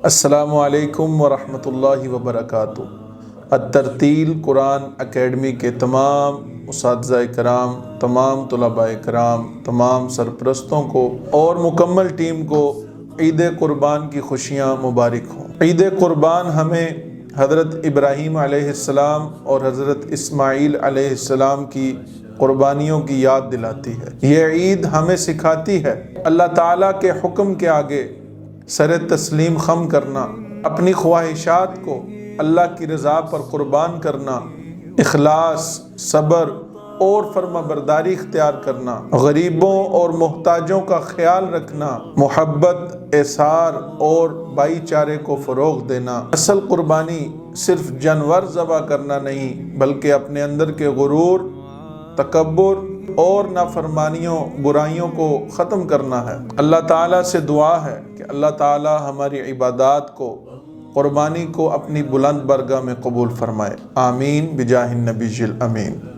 السلام علیکم ورحمۃ اللہ وبرکاتہ۔ الترتیل قرآن اکیڈمی کے تمام اساتذہ کرام، تمام طلباء کرام، تمام سرپرستوں کو اور مکمل ٹیم کو عید قربان کی خوشیاں مبارک ہوں۔ عید قربان ہمیں حضرت ابراہیم علیہ السلام اور حضرت اسماعیل علیہ السلام کی قربانیوں کی یاد دلاتی ہے۔ یہ عید ہمیں سکھاتی ہے اللہ تعالیٰ کے حکم کے آگے سر تسلیم خم کرنا، اپنی خواہشات کو اللہ کی رضا پر قربان کرنا، اخلاص، صبر اور فرما برداری اختیار کرنا، غریبوں اور محتاجوں کا خیال رکھنا، محبت، احسان اور بھائی چارے کو فروغ دینا۔ اصل قربانی صرف جانور ذبح کرنا نہیں بلکہ اپنے اندر کے غرور، تکبر اور نافرمانیوں، برائیوں کو ختم کرنا ہے۔ اللہ تعالیٰ سے دعا ہے کہ اللہ تعالیٰ ہماری عبادات کو، قربانی کو اپنی بلند برگاہ میں قبول فرمائے۔ آمین بجاہ النبی الامین۔